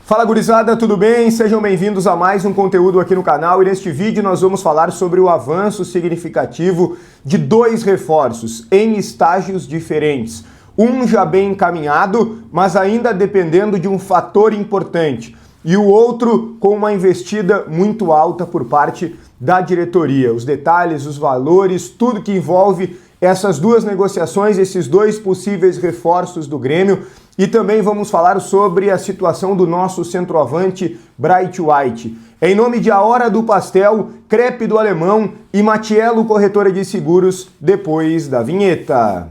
Fala gurizada, tudo bem? Sejam bem-vindos a mais um conteúdo aqui no canal e neste vídeo nós vamos falar sobre o avanço significativo de dois reforços em estágios diferentes. Um já bem encaminhado, mas ainda dependendo de um fator importante, e o outro com uma investida muito alta por parte da diretoria. Os detalhes, os valores, tudo que envolve essas duas negociações, esses dois possíveis reforços do Grêmio. E também vamos falar sobre a situação do nosso centroavante Bright White. Em nome de A Hora do Pastel, Crepe do Alemão e Matiello Corretora de Seguros, depois da vinheta.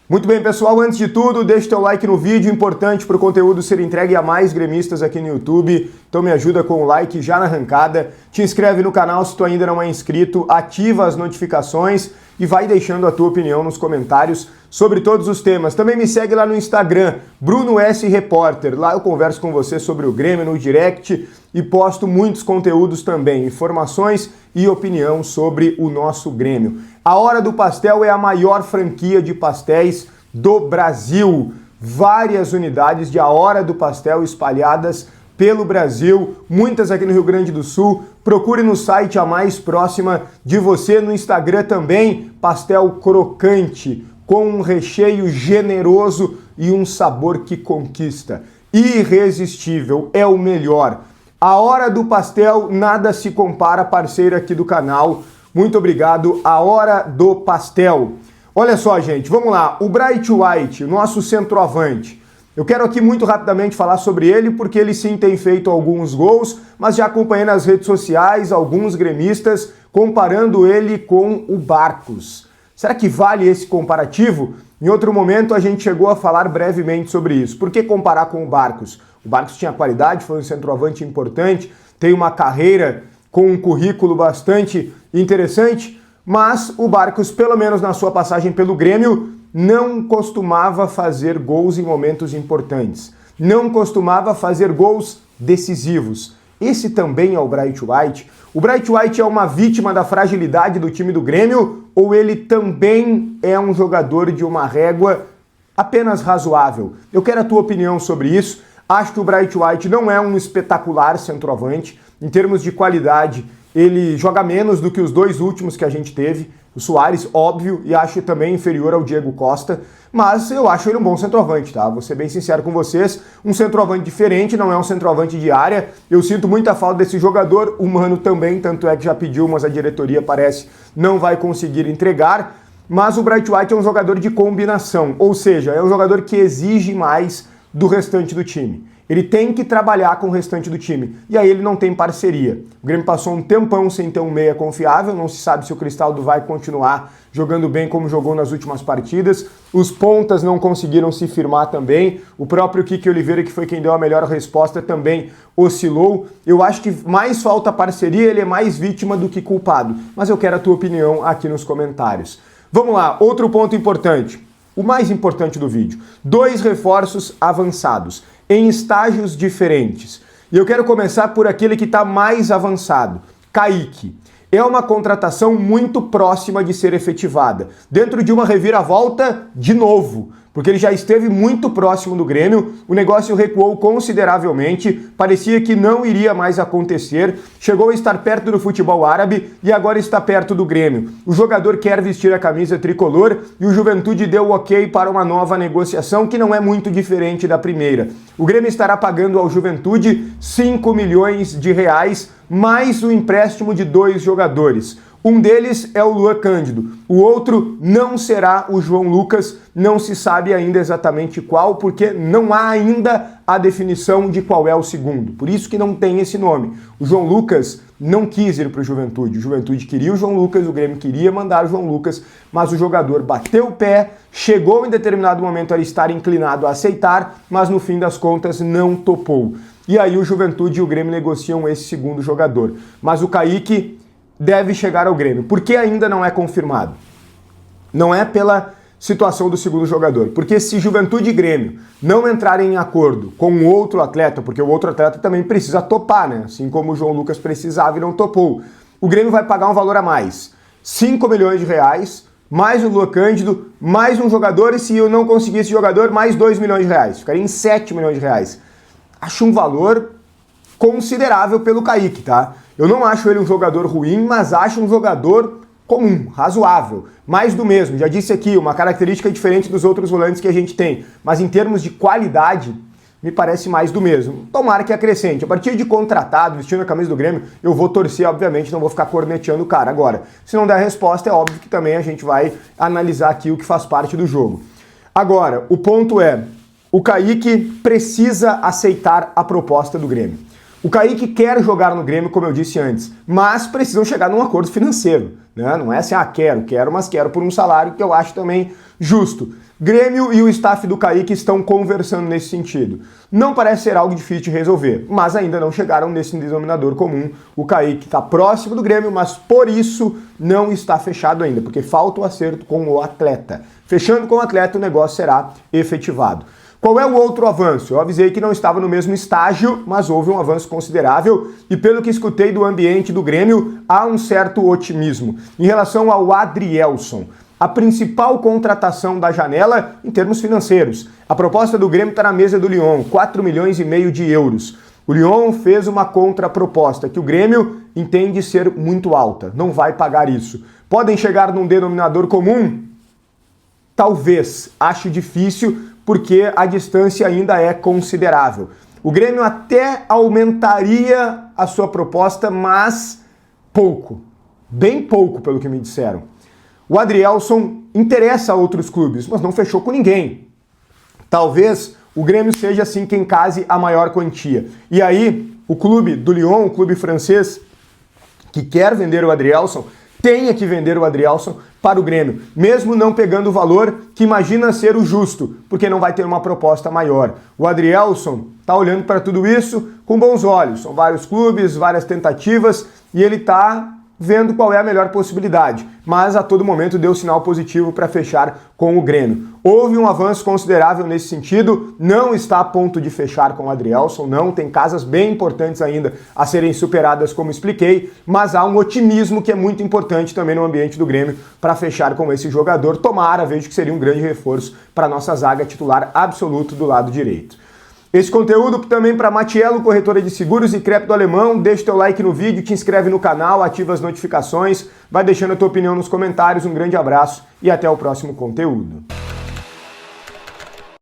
Muito bem, pessoal, antes de tudo, deixa o teu like no vídeo, importante para o conteúdo ser entregue a mais gremistas aqui no YouTube, então me ajuda com o like já na arrancada, te inscreve no canal se tu ainda não é inscrito, ativa as notificações e vai deixando a tua opinião nos comentários sobre todos os temas. Também me segue lá no Instagram, Bruno S. Repórter, lá eu converso com você sobre o Grêmio no direct e posto muitos conteúdos também, informações e opinião sobre o nosso Grêmio. A Hora do Pastel é a maior franquia de pastéis do Brasil. Várias unidades de A Hora do Pastel espalhadas pelo Brasil, muitas aqui no Rio Grande do Sul. Procure no site a mais próxima de você, no Instagram também, pastel crocante, com um recheio generoso e um sabor que conquista. Irresistível, é o melhor. A Hora do Pastel, nada se compara, parceiro aqui do canal. Muito obrigado, A Hora do Pastel. Olha só, gente, vamos lá. O Bright White, nosso centroavante. Eu quero aqui muito rapidamente falar sobre ele, porque ele sim tem feito alguns gols, mas já acompanhei nas redes sociais alguns gremistas comparando ele com o Barcos. Será que vale esse comparativo? Em outro momento a gente chegou a falar brevemente sobre isso. Por que comparar com o Barcos? O Barcos tinha qualidade, foi um centroavante importante, tem uma carreira com um currículo bastante interessante, mas o Barcos, pelo menos na sua passagem pelo Grêmio, não costumava fazer gols em momentos importantes. Não costumava fazer gols decisivos. Esse também é o Bright White. O Bright White é uma vítima da fragilidade do time do Grêmio ou ele também é um jogador de uma régua apenas razoável? Eu quero a tua opinião sobre isso. Acho que o Bright White não é um espetacular centroavante. Em termos de qualidade, ele joga menos do que os dois últimos que a gente teve. O Soares, óbvio, e acho também inferior ao Diego Costa, mas eu acho ele um bom centroavante, tá? Vou ser bem sincero com vocês, um centroavante diferente, não é um centroavante de área. Eu sinto muita falta desse jogador, o Mano também, tanto é que já pediu, mas a diretoria parece não vai conseguir entregar. Mas o Bright White é um jogador de combinação, ou seja, é um jogador que exige mais do restante do time. Ele tem que trabalhar com o restante do time. E aí ele não tem parceria. O Grêmio passou um tempão sem ter um meia confiável, não se sabe se o Cristaldo vai continuar jogando bem como jogou nas últimas partidas. Os pontas não conseguiram se firmar também. O próprio Kiki Oliveira, que foi quem deu a melhor resposta, também oscilou. Eu acho que mais falta parceria, ele é mais vítima do que culpado. Mas eu quero a tua opinião aqui nos comentários. Vamos lá, outro ponto importante. O mais importante do vídeo. Dois reforços avançados, em estágios diferentes. E eu quero começar por aquele que está mais avançado, Kaique. É uma contratação muito próxima de ser efetivada, dentro de uma reviravolta de novo, porque ele já esteve muito próximo do Grêmio, o negócio recuou consideravelmente, parecia que não iria mais acontecer, chegou a estar perto do futebol árabe e agora está perto do Grêmio. O jogador quer vestir a camisa tricolor e o Juventude deu ok para uma nova negociação que não é muito diferente da primeira. O Grêmio estará pagando ao Juventude 5 milhões de reais, mais o empréstimo de 2 jogadores. Um deles é o Luan Cândido, o outro não será o João Lucas, não se sabe ainda exatamente qual, porque não há ainda a definição de qual é o segundo, por isso que não tem esse nome. O João Lucas não quis ir para o Juventude queria o João Lucas, o Grêmio queria mandar o João Lucas, mas o jogador bateu o pé, chegou em determinado momento a estar inclinado a aceitar, mas no fim das contas não topou. E aí o Juventude e o Grêmio negociam esse segundo jogador, mas o Kaique deve chegar ao Grêmio. Por que ainda não é confirmado? Não é pela situação do segundo jogador, porque se Juventude e Grêmio não entrarem em acordo com o outro atleta, porque o outro atleta também precisa topar, né? Assim como o João Lucas precisava e não topou, o Grêmio vai pagar um valor a mais, 5 milhões de reais, mais o Luan Cândido, mais um jogador, e se eu não conseguir esse jogador, mais 2 milhões de reais. Ficaria em 7 milhões de reais. Acho um valor considerável pelo Kaique, tá? Eu não acho ele um jogador ruim, mas acho um jogador comum, razoável, mais do mesmo. Já disse aqui, uma característica diferente dos outros volantes que a gente tem, mas em termos de qualidade, me parece mais do mesmo. Tomara que acrescente. A partir de contratado, vestindo a camisa do Grêmio, eu vou torcer, obviamente, não vou ficar corneteando o cara. Agora, se não der resposta, é óbvio que também a gente vai analisar aqui o que faz parte do jogo. Agora, o ponto é, o Kaique precisa aceitar a proposta do Grêmio. O Kaique quer jogar no Grêmio, como eu disse antes, mas precisam chegar num acordo financeiro, né? Não é assim, quero, mas quero por um salário que eu acho também justo. Grêmio e o staff do Kaique estão conversando nesse sentido. Não parece ser algo difícil de resolver, mas ainda não chegaram nesse denominador comum. O Kaique está próximo do Grêmio, mas por isso não está fechado ainda, porque falta o acerto com o atleta. Fechando com o atleta, o negócio será efetivado. Qual é o outro avanço? Eu avisei que não estava no mesmo estágio, mas houve um avanço considerável e pelo que escutei do ambiente do Grêmio, há um certo otimismo. Em relação ao Adrielson, a principal contratação da janela em termos financeiros. A proposta do Grêmio está na mesa do Lyon, 4,5 milhões de euros. O Lyon fez uma contraproposta que o Grêmio entende ser muito alta, não vai pagar isso. Podem chegar num denominador comum? Talvez, acho difícil, porque a distância ainda é considerável. O Grêmio até aumentaria a sua proposta, mas pouco, bem pouco pelo que me disseram. O Adrielson interessa a outros clubes, mas não fechou com ninguém. Talvez o Grêmio seja assim quem case a maior quantia. E aí, o clube do Lyon, o clube francês, que quer vender o Adrielson, tenha que vender o Adrielson para o Grêmio, mesmo não pegando o valor que imagina ser o justo, porque não vai ter uma proposta maior. O Adrielson está olhando para tudo isso com bons olhos. São vários clubes, várias tentativas, e ele está vendo qual é a melhor possibilidade, mas a todo momento deu sinal positivo para fechar com o Grêmio. Houve um avanço considerável nesse sentido, não está a ponto de fechar com o Adrielson, não, tem casas bem importantes ainda a serem superadas, como expliquei, mas há um otimismo que é muito importante também no ambiente do Grêmio para fechar com esse jogador. Tomara, vejo que seria um grande reforço para a nossa zaga titular absoluto do lado direito. Esse conteúdo também para Matiello, corretora de seguros e crédito alemão. Deixa o teu like no vídeo, te inscreve no canal, ativa as notificações, vai deixando a tua opinião nos comentários. Um grande abraço e até o próximo conteúdo.